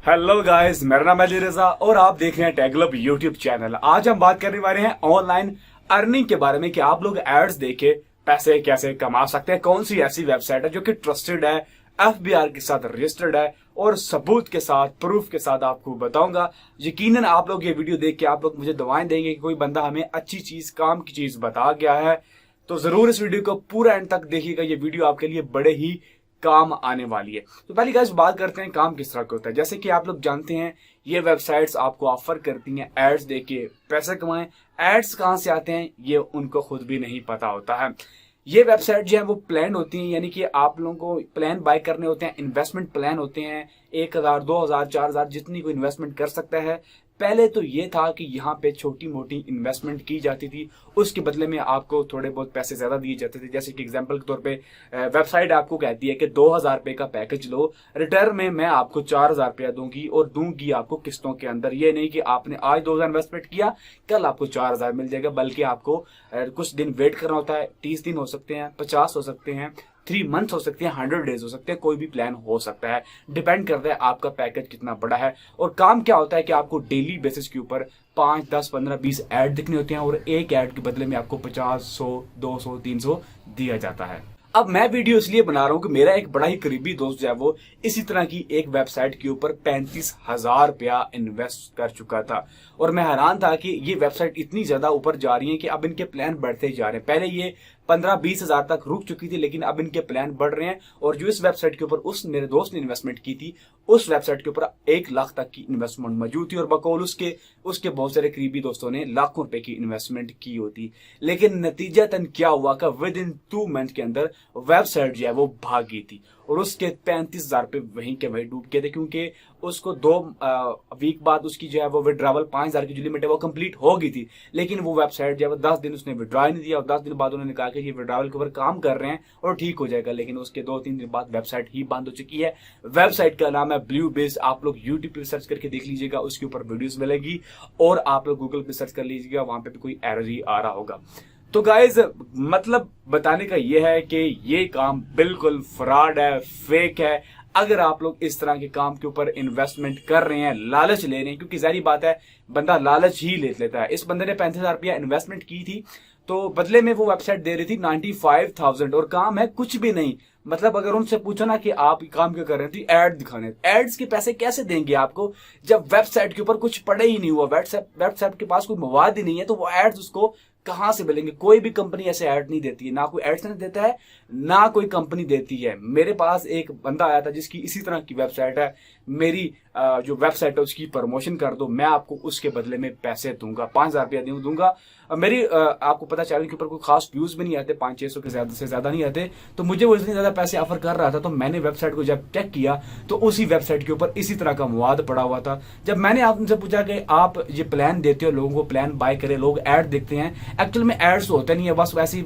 Hello guys, मेरा नाम है रजा और आप देख रहे हैं टेगलब यूट्यूब चैनल। आज हम बात करने वाले हैं ऑनलाइन अर्निंग के बारे में कि आप लोग एड्स देके पैसे कैसे कमा सकते हैं। कौन सी ऐसी वेबसाइट है जो कि ट्रस्टेड है, FBR के साथ रजिस्टर्ड है और सबूत के साथ, प्रूफ के साथ आपको बताऊंगा। यकीनन आप लोग ये वीडियो देख के आप लोग मुझे दुआएं देंगे कि कोई बंदा हमें अच्छी चीज, काम की चीज बता गया है। तो जरूर इस वीडियो को पूरा एंड तक देखिएगा, ये वीडियो आपके लिए बड़े ही काम आने वाली है। तो पहली गाइस बात करते हैं काम किस तरह का होता है। जैसे कि आप लोग जानते हैं ये वेबसाइट्स आपको ऑफर करती हैं एड्स देके पैसे कमाएं। एड्स कहां से आते हैं ये उनको खुद भी नहीं पता होता है। ये वेबसाइट जो है वो प्लान होती है, यानी कि आप लोगों को प्लान बाय करने होते हैं, इन्वेस्टमेंट प्लान होते हैं। 1000, 2000, 4000 जितनी कोई इन्वेस्टमेंट कर सकता है। पहले तो ये था कि यहाँ पे छोटी मोटी इन्वेस्टमेंट की जाती थी, उसके बदले में आपको थोड़े बहुत पैसे ज्यादा दिए जाते थे। जैसे कि एग्जांपल के तौर पे वेबसाइट आपको कहती है कि 2000 रुपए का पैकेज लो, रिटर्न में मैं आपको 4000 रुपया दूंगी और दूंगी आपको किस्तों के अंदर। ये नहीं कि आपने आज 2000 इन्वेस्टमेंट किया कल आपको 4000 मिल जाएगा, बल्कि आपको कुछ दिन वेट करना होता है। 30 दिन हो सकते हैं, 50 हो सकते हैं, 3 मंथ्स हो सकते हैं, 100 डेज हो सकते हैं, कोई भी प्लान हो सकता है। डिपेंड करता है आपका पैकेज कितना बड़ा है। और काम क्या होता है कि आपको डेली बेसिस के ऊपर 5, 10, 15, 20 ऐड दिखने होते हैं और एक ऐड के बदले में आपको 50, 100, 200, 300 दिया जाता है। अब मैं वीडियो इसलिए बना रहा हूं कि मेरा एक बड़ा ही करीबी दोस्त जो है वो इसी तरह की एक वेबसाइट के ऊपर 35,000 रुपया इन्वेस्ट कर चुका था और मैं हैरान था कि ये वेबसाइट इतनी ज्यादा ऊपर जा रही है कि अब इनके प्लान बढ़ते जा रहे हैं। पहले ये 15-20 हजार तक रुक चुकी थी, लेकिन अब इनके प्लान बढ़ रहे हैं। और जो इस वेबसाइट के ऊपर उस मेरे दोस्त ने इन्वेस्टमेंट की थी, उस वेबसाइट के ऊपर 1 लाख तक की इन्वेस्टमेंट मौजूद थी और बकौल उसके बहुत सारे करीबी दोस्तों ने लाखों रुपए की इन्वेस्टमेंट की होती। लेकिन नतीजतन क्या हुआ कि विद इन 2 मंथ के अंदर वेबसाइट जो है वो भाग गई थी और उसके 35,000 रुपए वहीं के वहीं डूब गए थे, क्योंकि उसको 2 वीक बाद उसकी जो है वो विड्रॉवल 5,000 की जो लिमिट है वो कंप्लीट हो गई थी। लेकिन वो वेबसाइट जो है 10 दिन उसने विड्रॉ नहीं दिया और 10 दिन बाद उन्होंने कहा कि ये विड्रॉवल के ऊपर काम कर रहे हैं और ठीक हो जाएगा। लेकिन उसके 2-3 दिन बाद वेबसाइट ही बंद हो चुकी है। वेबसाइट का नाम है ब्लू बेस। आप लोग यूट्यूब पे सर्च करके देख लीजिएगा, उसके ऊपर वीडियोस मिलेगी और आप लोग गूगल पे सर्च कर लीजिएगा, वहां पे भी कोई एरर ही आ रहा होगा। तो गाइज मतलब बताने का यह है कि ये काम बिल्कुल फ्रॉड है, फेक है। अगर आप लोग इस तरह के काम के ऊपर इन्वेस्टमेंट कर रहे हैं, लालच ले रहे हैं, क्योंकि जाहिर बात है बंदा लालच ही ले लेता है। इस बंदे ने 35,000 रुपया इन्वेस्टमेंट की थी तो बदले में वो वेबसाइट दे रही थी 95,000 और काम है कुछ भी नहीं। मतलब अगर उनसे पूछो ना कि आप काम क्यों कर रहे थे, एड दिखाने, एड्स के पैसे कैसे देंगे आपको जब वेबसाइट के ऊपर कुछ पड़े ही नहीं हुआ, वेबसाइट के पास कोई मवाद ही नहीं है, तो वो एड्स उसको कहां से मिलेंगे। कोई भी कंपनी ऐसे ऐड नहीं देती है, ना कोई एडसेंस देता है ना कोई कंपनी देती है। मेरे पास एक बंदा आया था जिसकी इसी तरह की वेबसाइट है, मेरी जो वेबसाइट है उसकी प्रमोशन कर दो, मैं आपको उसके बदले में पैसे दूंगा, 5,000 रुपया दूंगा। मेरी आपको पता चैनल के ऊपर कोई खास व्यूज भी नहीं आते, 500-600 के से ज्यादा नहीं आते, तो मुझे वो इतने ज्यादा पैसे ऑफर कर रहा था। तो मैंने वेबसाइट को जब चेक किया तो उसी वेबसाइट के ऊपर इसी तरह का मवाद पड़ा हुआ था। जब मैंने आपसे पूछा कि आप ये प्लान देते हो, लोगों को प्लान बाय करे, लोग ऐड देखते हैं, एक्चुअल में एड्स होते नहीं है, बस वैसी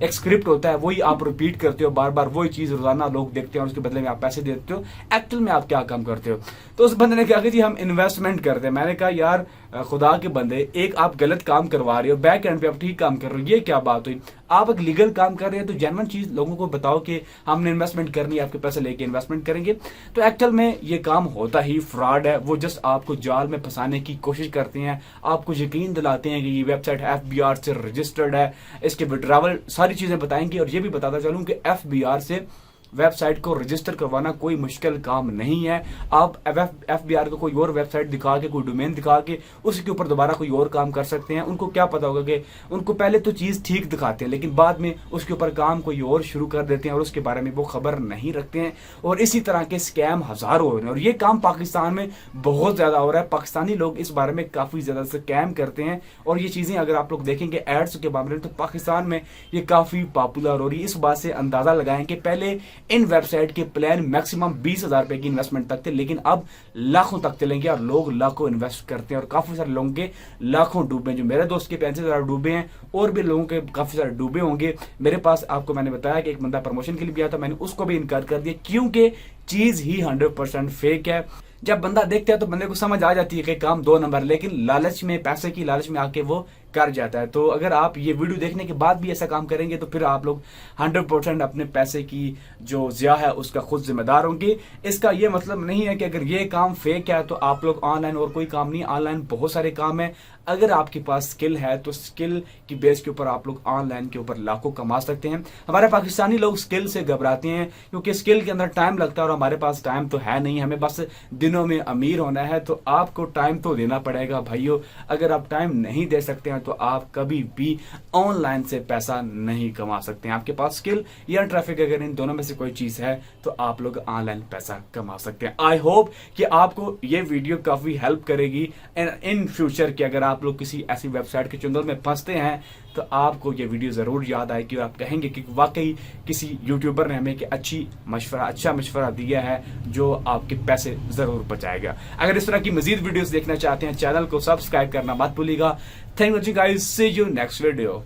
एक स्क्रिप्ट होता है, वही आप रिपीट करते हो बार बार, वही चीज रोजाना लोग देखते हैं और उसके बदले में आप पैसे देते हो। एक्चुअल में आप क्या काम करते हो? तो उस बंदे ने कहा कि जी हम इन्वेस्टमेंट करते हैं। मैंने कहा यार खुदा के बंदे, एक आप गलत काम करवा रहे हो, बैक एंड पे आप ठीक काम कर रहे हो, ये क्या बात हुई? आप एक लीगल काम कर रहे हैं तो जेन्युइन चीज लोगों को बताओ कि हमने इन्वेस्टमेंट करनी है, आपके पैसे लेके इन्वेस्टमेंट करेंगे। तो एक्चुअल में ये काम होता ही फ्रॉड है। वो जस्ट आपको जाल में फंसाने की कोशिश करते हैं, आपको यकीन दिलाते हैं कि ये वेबसाइट FBR से रजिस्टर्ड है, इसके विड्रॉवल सारी चीजें बताएंगे। और ये भी बताता चलूं कि FBR से वेबसाइट को रजिस्टर करवाना कोई मुश्किल काम नहीं है। आप FBR को कोई और वेबसाइट दिखा के, कोई डोमेन दिखा के उसके ऊपर दोबारा कोई और काम कर सकते हैं। उनको क्या पता होगा कि उनको पहले तो चीज ठीक दिखाते हैं, लेकिन बाद में उसके ऊपर काम कोई और शुरू कर देते हैं और उसके बारे में वो खबर नहीं रखते हैं। और इसी तरह के स्कैम हजारों हो रहे हैं और ये काम पाकिस्तान में बहुत ज्यादा हो रहा है। पाकिस्तानी लोग इस बारे में काफी ज्यादा स्कैम करते हैं और ये चीजें अगर आप लोग देखेंगे एड्स के बारे में, तो पाकिस्तान में ये काफी पॉपुलर हो रही है। इस बात से अंदाजा लगाएं कि पहले इन वेबसाइट के प्लान मैक्सिमम 20,000 रुपए की इन्वेस्टमेंट तक थे, लेकिन अब लाखों तक चलेंगे और लोग लाखों इन्वेस्ट करते हैं और काफी सारे लोगों के लाखों डूबे, जो मेरे दोस्त के 35,000 डूबे हैं और भी लोगों के काफी सारे डूबे होंगे। मेरे पास आपको मैंने बताया कि एक बंदा प्रमोशन के लिए भी आया था, मैंने उसको भी इनकार कर दिया क्योंकि चीज ही 100% फेक है। जब बंदा देखता है तो बंदे को समझ आ जाती है कि काम 2 नंबर, लेकिन लालच में, पैसे की लालच में आके वो कर जाता है। तो अगर आप ये वीडियो देखने के बाद भी ऐसा काम करेंगे तो फिर आप लोग 100% अपने पैसे की जो ज़िया है उसका खुद जिम्मेदार होंगे। इसका ये मतलब नहीं है कि अगर ये काम फेक है तो आप लोग ऑनलाइन और कोई काम नहीं, ऑनलाइन बहुत सारे काम है। अगर आपके पास स्किल है तो स्किल की बेस के ऊपर आप लोग ऑनलाइन के ऊपर लाखों कमा सकते हैं। हमारे पाकिस्तानी लोग स्किल से घबराते हैं क्योंकि स्किल के अंदर टाइम लगता है और हमारे पास टाइम तो है नहीं, हमें बस दिनों में अमीर होना है। तो आपको टाइम तो देना पड़ेगा भाइयों। अगर आप टाइम नहीं दे सकते हैं तो आप कभी भी ऑनलाइन से पैसा नहीं कमा सकते हैं। आपके पास स्किल या ट्रैफिक अगर इन दोनों में से कोई चीज है तो आप लोग ऑनलाइन पैसा कमा सकते हैं। आई होप कि आपको ये वीडियो काफी हेल्प करेगी इन फ्यूचर कि अगर आप लोग किसी ऐसी वेबसाइट के चुंगल में फंसते हैं तो आपको ये वीडियो जरूर याद आएगी और आप कहेंगे कि वाकई किसी यूट्यूबर ने हमें अच्छा मशवरा दिया है जो आपके पैसे जरूर बचाएगा। अगर इस तरह की मजीद वीडियोस देखना चाहते हैं चैनल को सब्सक्राइब करना मत भूलिएगा। Thank you guys, see you next video.